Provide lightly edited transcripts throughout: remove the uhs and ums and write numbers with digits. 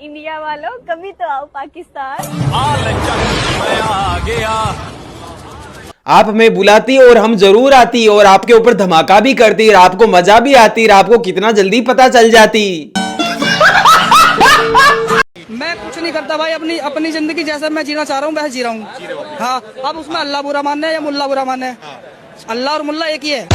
India वालों कभी तो आओ पाकिस्तान। मैं आ गया। आप हमें बुलाती और हम जरूर आती और आपके ऊपर धमाका भी करती और आपको मजा भी आती और आपको कितना जल्दी पता चल जाती। मैं कुछ नहीं करता भाई, अपनी अपनी जिंदगी जैसा मैं जीना चाह रहा हूँ वैसे जी रहा हूँ। हाँ, अब उसमें अल्लाह बुरा मानना है या मुल्ला बुरा मानना है? अल्लाह और मुल्ला एक ही है।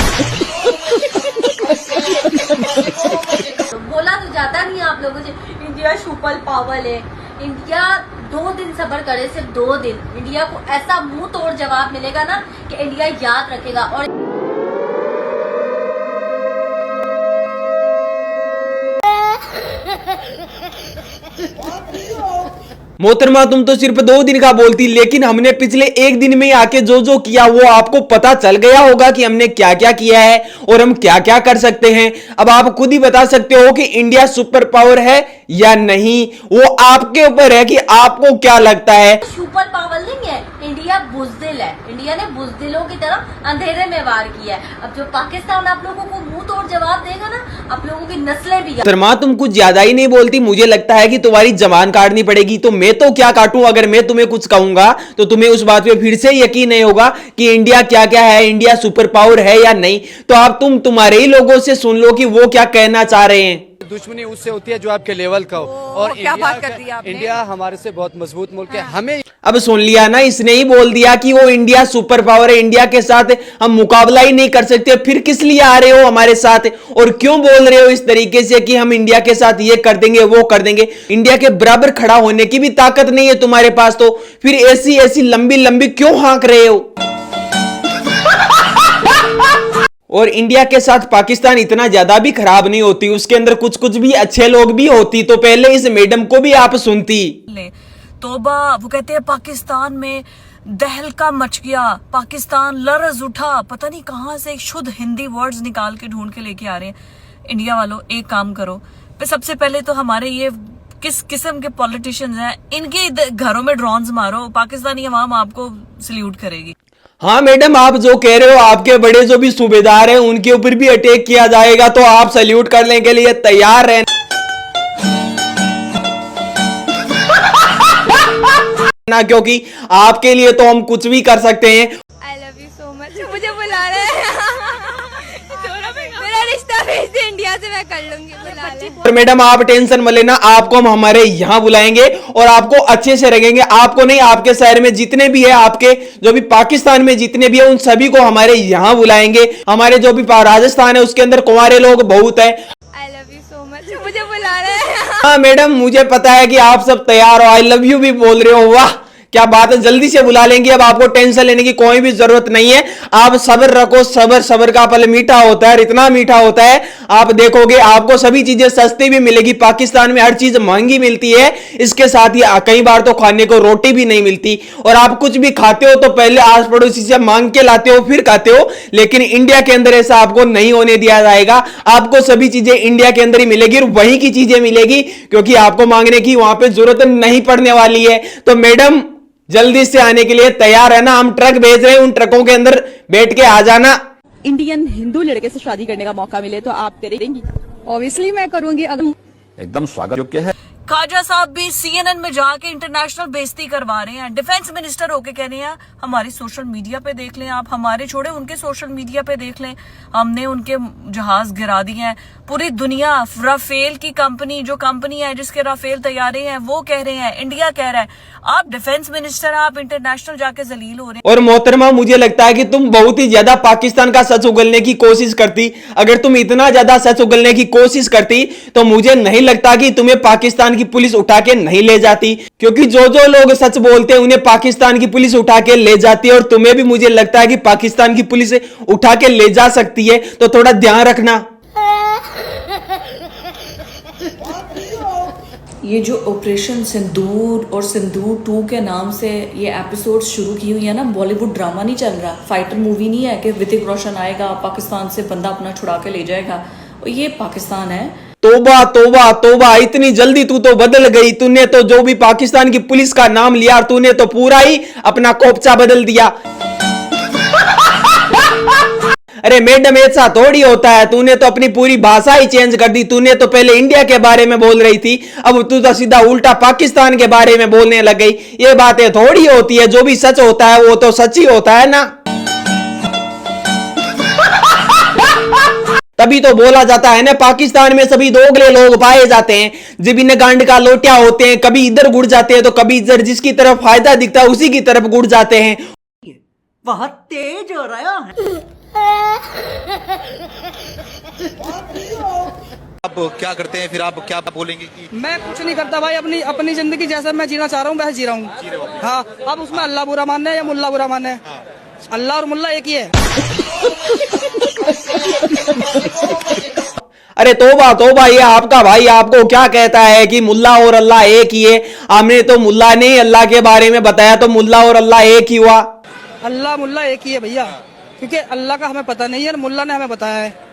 बोला तो जाता नहीं आप लोगों से इंडिया सुपर पावर है। इंडिया 2 दिन सब्र करे, सिर्फ 2 दिन। इंडिया को ऐसा मुंह तोड़ जवाब मिलेगा ना कि इंडिया याद रखेगा। और मोहतरमा तुम तो सिर्फ 2 दिन का बोलती, लेकिन हमने पिछले 1 दिन में ही आके जो जो किया वो आपको पता चल गया होगा कि हमने क्या क्या किया है और हम क्या क्या कर सकते हैं। अब आप खुद ही बता सकते हो कि इंडिया सुपर पावर है या नहीं। वो आपके ऊपर है कि आपको क्या लगता है। सुपर पावर नहीं है, इंडिया बुजदिल है। इंडिया ने बुजदिलों की तरह अंधेरे में वार किया है। अब जो पाकिस्तान आप लोगों को मुंह तोड़ जवाब देगा ना, आप लोगों की नस्लें भी। शर्मा तुम कुछ ज्यादा ही नहीं बोलती, मुझे लगता है कि तुम्हारी जबान काटनी पड़ेगी। तो मैं तो क्या काटूं, अगर मैं तुम्हें कुछ कहूंगा तो तुम्हें उस बात पे फिर से यकीन नहीं होगा कि इंडिया क्या क्या है, इंडिया सुपर पावर है या नहीं। तो आप तुम्हारे ही लोगों से सुन लो कि वो क्या कहना चाह रहे हैं। दुश्मनी उससे होती है जो आपके लेवल का हो। और क्या बात कर दी आपने? इंडिया हमारे से बहुत मजबूत मुल्क है। हमें अब सुन लिया ना, इसने ही बोल दिया कि वो इंडिया सुपर पावर है, इंडिया के साथ हम मुकाबला ही नहीं कर सकते। फिर किस लिए आ रहे हो हमारे साथ और क्यों बोल रहे हो इस तरीके से कि हम इंडिया के साथ ये कर देंगे वो कर देंगे। इंडिया के बराबर खड़ा होने की भी ताकत नहीं है तुम्हारे पास, तो फिर ऐसी ऐसी लंबी लंबी क्यों हाँक रहे हो। और इंडिया के साथ पाकिस्तान इतना ज्यादा भी खराब नहीं होती, उसके अंदर कुछ कुछ भी अच्छे लोग भी होती। तो पहले इस मैडम को भी आप सुनती। तोबा, वो कहते हैं पाकिस्तान में दहलका मच गया, पाकिस्तान लरज उठा, पता नहीं कहां से एक शुद्ध हिंदी वर्ड्स निकाल के ढूंढ के लेके आ रहे हैं। इंडिया वालों एक काम करो, सबसे पहले तो हमारे ये किस किस्म के पॉलिटिशियंस हैं, इनके घरों में ड्रोन्स मारो, पाकिस्तानी अवाम आपको सल्यूट करेगी। हाँ मैडम, आप जो कह रहे हो, आपके बड़े जो भी सूबेदार हैं उनके ऊपर भी अटैक किया जाएगा तो आप सल्यूट करने के लिए तैयार रहें ना, क्योंकि आपके लिए तो हम कुछ भी कर सकते हैं। I love you so much. मुझे बुला रहे हैं। मेरा रिश्ता भेज दे इंडिया से, मैं कर लूंगी। बुला ले। और मैडम आप टेंशन मत लेना, आपको हम हमारे यहाँ बुलाएंगे और आपको अच्छे से रखेंगे। आपको नहीं, आपके शहर में जितने भी है, आपके जो भी पाकिस्तान में जितने भी है, उन सभी को हमारे यहाँ बुलाएंगे। हमारे जो भी राजस्थान है उसके अंदर कुंवारे लोग बहुत है। I love you so much. मुझे बुला रहे हैं। हाँ मैडम, मुझे पता है कि आप सब तैयार हो, आई लव यू भी बोल रहे हो। वाह क्या बात है, जल्दी से बुला लेंगे। अब आपको टेंशन लेने की कोई भी जरूरत नहीं है। आप सब्र रखो, सब्र सब्र का फल मीठा होता है, इतना मीठा होता है। आप देखोगे आपको सभी चीजें सस्ती भी मिलेगी। पाकिस्तान में हर चीज महंगी मिलती है, इसके साथ ही कई बार तो खाने को रोटी भी नहीं मिलती। और आप कुछ भी खाते हो तो पहले आस पड़ोसी से मांग के लाते हो फिर खाते हो, लेकिन इंडिया के अंदर ऐसा आपको नहीं होने दिया जाएगा। आपको सभी चीजें इंडिया के अंदर ही मिलेगी और वहीं की चीजें मिलेगी, क्योंकि आपको मांगने की वहां पे जरूरत नहीं पड़ने वाली है। तो मैडम जल्दी से आने के लिए तैयार है ना, हम ट्रक भेज रहे हैं, उन ट्रकों के अंदर बैठ के आ जाना। इंडियन हिंदू लड़के से शादी करने का मौका मिले तो आप करेंगी? ऑब्वियसली मैं करूंगी। अगर एकदम स्वागत योग्य है। खाजा साहब भी CNN में जाके इंटरनेशनल बेइज्जती करवा रहे हैं। डिफेंस मिनिस्टर होके कह रहे हैं हमारी सोशल मीडिया पे देख लें, आप हमारे छोड़े उनके सोशल मीडिया पे देख लें, हमने उनके जहाज गिरा दिए हैं। पूरी दुनिया राफेल की कंपनी, जो कंपनी है जिसके राफेल तैयारे हैं, वो कह रहे हैं, इंडिया कह रहा है। आप डिफेंस मिनिस्टर, आप इंटरनेशनल जाके जलील हो रहे हैं। और मोहतरमा मुझे लगता है कि तुम बहुत ही ज्यादा पाकिस्तान का सच उगलने की कोशिश करती। अगर तुम इतना ज्यादा सच उगलने की कोशिश करती तो मुझे नहीं लगता कि तुम्हें पाकिस्तान की पुलिस उठा के नहीं ले जाती, क्योंकि जो जो लोग सच बोलते हैं उन्हें पाकिस्तान की पुलिस उठा के ले जाती है। और तुम्हें भी मुझे लगता है कि पाकिस्तान की पुलिस उठा के ले जा सकती है, तो थोड़ा ध्यान रखना। ये जो ऑपरेशन सिंदूर और सिंदूर 2 के नाम से ये एपिसोड शुरू की हुई है ना, बॉलीवुड ड्रामा नहीं चल रहा, फाइटर मूवी नहीं है कि ऋतिक रोशन आएगा पाकिस्तान से बंदा अपना छुड़ा के ले जाएगा। और ये पाकिस्तान है। तोबा तोबा तोबा, इतनी जल्दी तू तो बदल गई। तूने तो जो भी पाकिस्तान की पुलिस का नाम लिया, तूने तो पूरा ही अपना कोपचा बदल दिया। अरे मैडम ऐसा थोड़ी होता है, तूने तो अपनी पूरी भाषा ही चेंज कर दी। तूने तो पहले इंडिया के बारे में बोल रही थी, अब तू तो सीधा उल्टा पाकिस्तान के बारे में बोलने लग गई। ये बातें थोड़ी होती है, जो भी सच होता है वो तो सच ही होता है ना। तभी तो बोला जाता है ना, पाकिस्तान में सभी दोगले लोग पाए जाते हैं, जिबिन गांड का लोटिया होते हैं, कभी इधर गुड़ जाते हैं तो कभी इधर, जिसकी तरफ फायदा दिखता है उसी की तरफ गुड़ जाते हैं। बहुत तेज हो रहा है। आप क्या करते हैं फिर, आप क्या बोलेंगे कि मैं कुछ नहीं करता भाई, अपनी अपनी जिंदगी जैसा मैं जीना चाह रहा हूँ वैसे जी रहा हूँ। हाँ, अब उसमें अल्लाह बुरा मानना है या मुल्ला बुरा मानना है, अल्लाह और मुल्ला एक ही है। अरे तोबा तोबा, ये आपका भाई आपको क्या कहता है कि मुल्ला और अल्लाह एक ही है। हमने तो मुल्ला ने अल्लाह के बारे में बताया, तो मुल्ला और अल्लाह एक ही हुआ। अल्लाह मुल्ला एक ही है भैया, क्योंकि अल्लाह का हमें पता नहीं है, मुल्ला ने हमें बताया है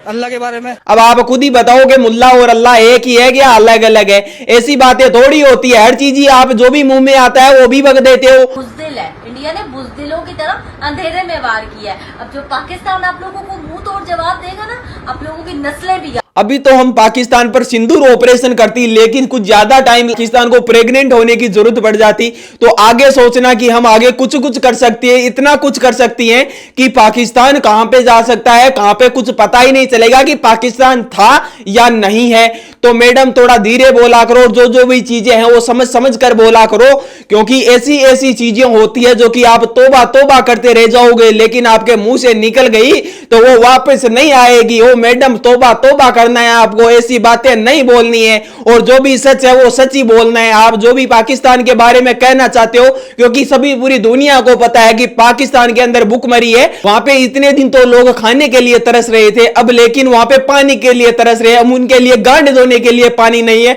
अल्लाह के बारे में। अब आप खुद ही बताओ कि मुल्ला और अल्लाह एक ही है क्या अलग अलग है? ऐसी बातें थोड़ी होती है, हर चीज ही आप जो भी मुंह में आता है वो भी बक देते हो। बुज़दिल है, इंडिया ने बुज़दिलों की तरह अंधेरे में वार किया है। अब जो पाकिस्तान आप लोगों को मुंह तोड़ जवाब देगा ना, आप लोगों की नस्लें भी। अभी तो हम पाकिस्तान पर सिंदूर ऑपरेशन करती, लेकिन कुछ ज्यादा टाइम पाकिस्तान को प्रेग्नेंट होने की जरूरत पड़ जाती, तो आगे सोचना कि हम आगे कुछ कुछ कर सकती है, इतना कुछ कर सकती हैं कि पाकिस्तान कहां पे जा सकता है, कहां पे कुछ पता ही नहीं चलेगा कि पाकिस्तान था या नहीं है। तो मैडम थोड़ा धीरे बोला करो, जो भी चीजें हैं वो समझ समझ कर बोला करो, क्योंकि ऐसी ऐसी चीजें होती है जो कि आप तोबा तोबा करते रह जाओगे, लेकिन आपके मुंह से निकल गई तो वो वापस नहीं आएगी। ओ मैडम, तोबा तोबा करना है आपको, ऐसी बातें नहीं बोलनी है, और जो भी सच है वो सच ही बोलना है। आप जो भी पाकिस्तान के बारे में कहना चाहते हो, क्योंकि सभी पूरी दुनिया को पता है कि पाकिस्तान के अंदर भूखमरी है। वहां पे इतने दिन तो लोग खाने के लिए तरस रहे थे, अब लेकिन वहां पे पानी के लिए तरस रहे हैं। अब उनके लिए गांड धोने के लिए पानी नहीं है।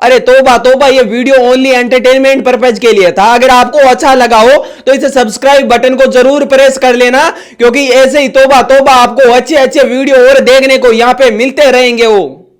अरे तोबा तोबा, ये वीडियो ओनली एंटरटेनमेंट पर्पज के लिए था। अगर आपको अच्छा लगा हो तो इसे सब्सक्राइब बटन को जरूर प्रेस कर लेना, क्योंकि ऐसे ही तोबा तोबा आपको अच्छे अच्छे वीडियो और देखने को यहाँ पे मिलते रहेंगे। वो